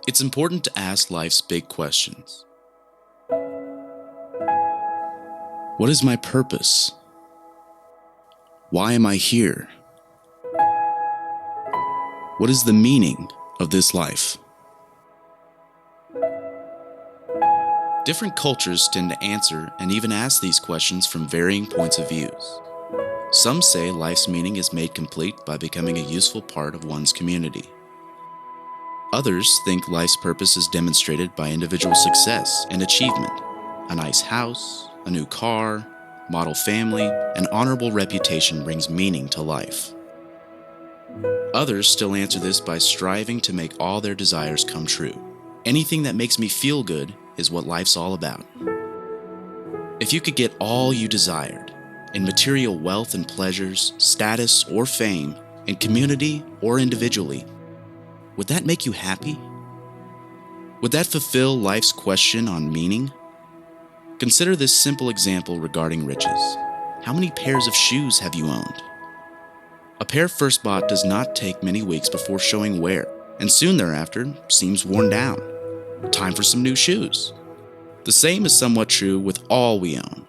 It's important to ask life's big questions. What is my purpose? Why am I here? What is the meaning of this life? Different cultures tend to answer and even ask these questions from varying points of views. Some say life's meaning is made complete by becoming a useful part of one's community. Others think life's purpose is demonstrated by individual success and achievement. A nice house, a new car, model family, and honorable reputation brings meaning to life. Others still answer this by striving to make all their desires come true. Anything that makes me feel good is what life's all about. If you could get all you desired, in material wealth and pleasures, status or fame, in community or individually, would that make you happy? Would that fulfill life's question on meaning? Consider this simple example regarding riches. How many pairs of shoes have you owned? A pair first bought does not take many weeks before showing wear, and soon thereafter seems worn down. Time for some new shoes. The same is somewhat true with all we own.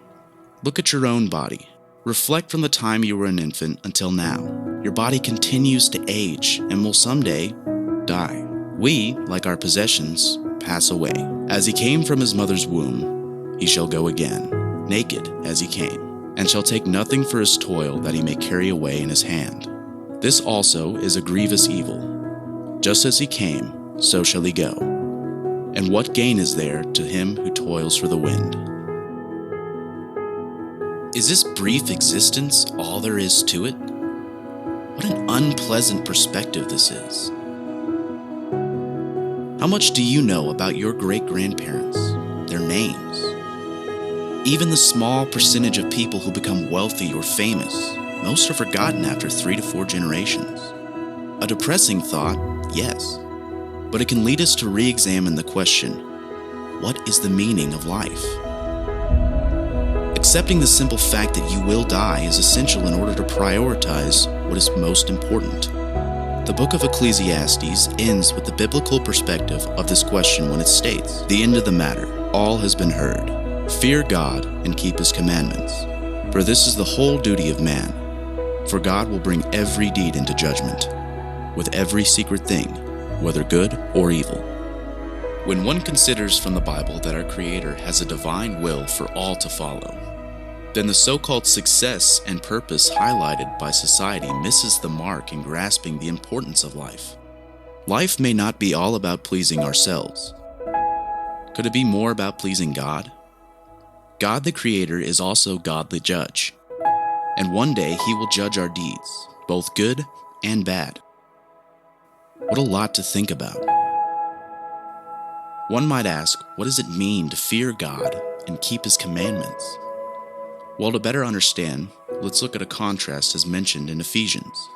Look at your own body. Reflect from the time you were an infant until now. Your body continues to age and will someday die. We, like our possessions, pass away. As he came from his mother's womb, he shall go again, naked as he came, and shall take nothing for his toil that he may carry away in his hand. This also is a grievous evil. Just as he came, so shall he go. And what gain is there to him who toils for the wind? Is this brief existence all there is to it? What an unpleasant perspective this is. How much do you know about your great-grandparents, their names? Even the small percentage of people who become wealthy or famous, most are forgotten after 3 to 4 generations. A depressing thought, yes, but it can lead us to re-examine the question, what is the meaning of life? Accepting the simple fact that you will die is essential in order to prioritize what is most important. The book of Ecclesiastes ends with the biblical perspective of this question when it states, "The end of the matter, all has been heard. Fear God and keep his commandments, for this is the whole duty of man. For God will bring every deed into judgment, with every secret thing, whether good or evil." When one considers from the Bible that our Creator has a divine will for all to follow, then the so-called success and purpose highlighted by society misses the mark in grasping the importance of life. Life may not be all about pleasing ourselves. Could it be more about pleasing God? God the Creator is also God the Judge, and one day He will judge our deeds, both good and bad. What a lot to think about. One might ask, what does it mean to fear God and keep His commandments? Well, to better understand, let's look at a contrast as mentioned in Ephesians.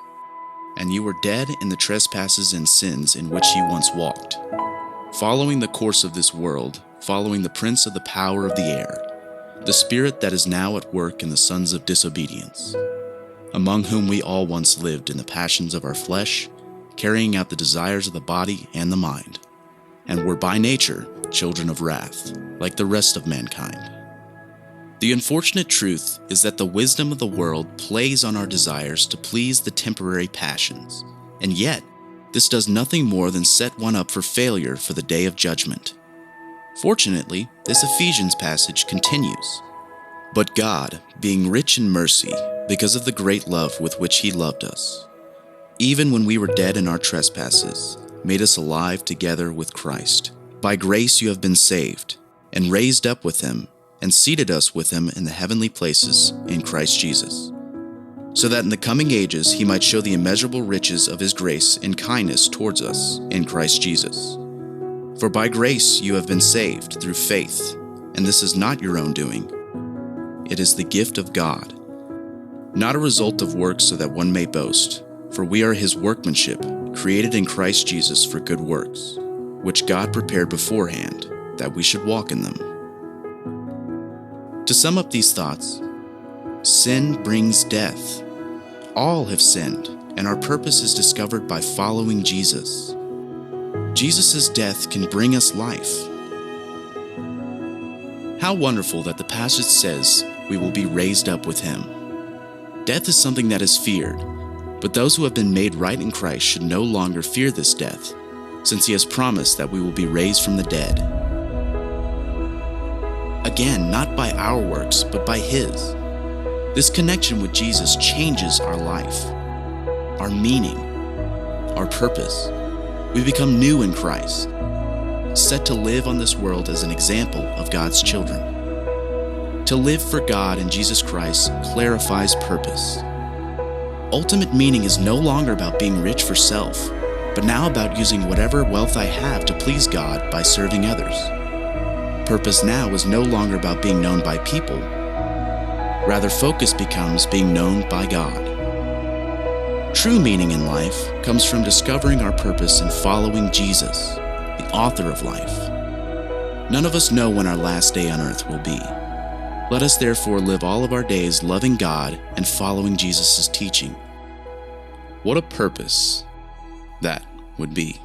"And you were dead in the trespasses and sins in which ye once walked, following the course of this world, following the prince of the power of the air, the spirit that is now at work in the sons of disobedience, among whom we all once lived in the passions of our flesh, carrying out the desires of the body and the mind, and were by nature children of wrath, like the rest of mankind." The unfortunate truth is that the wisdom of the world plays on our desires to please the temporary passions, and yet this does nothing more than set one up for failure for the day of judgment. Fortunately, this Ephesians passage continues, "But God, being rich in mercy, because of the great love with which He loved us, even when we were dead in our trespasses, made us alive together with Christ. By grace you have been saved, and raised up with Him, and seated us with Him in the heavenly places in Christ Jesus, so that in the coming ages He might show the immeasurable riches of His grace and kindness towards us in Christ Jesus. For by grace you have been saved through faith, and this is not your own doing. It is the gift of God, not a result of works so that one may boast, for we are His workmanship, created in Christ Jesus for good works, which God prepared beforehand that we should walk in them." To sum up these thoughts, sin brings death. All have sinned and our purpose is discovered by following Jesus. Jesus' death can bring us life. How wonderful that the passage says we will be raised up with him. Death is something that is feared, but those who have been made right in Christ should no longer fear this death, since he has promised that we will be raised from the dead. Again, not by our works, but by his. This connection with Jesus changes our life, our meaning, our purpose. We become new in Christ, set to live on this world as an example of God's children. To live for God in Jesus Christ clarifies purpose. Ultimate meaning is no longer about being rich for self, but now about using whatever wealth I have to please God by serving others. Purpose now is no longer about being known by people. Rather, focus becomes being known by God. True meaning in life comes from discovering our purpose and following Jesus, the author of life. None of us know when our last day on earth will be. Let us therefore live all of our days loving God and following Jesus' teaching. What a purpose that would be.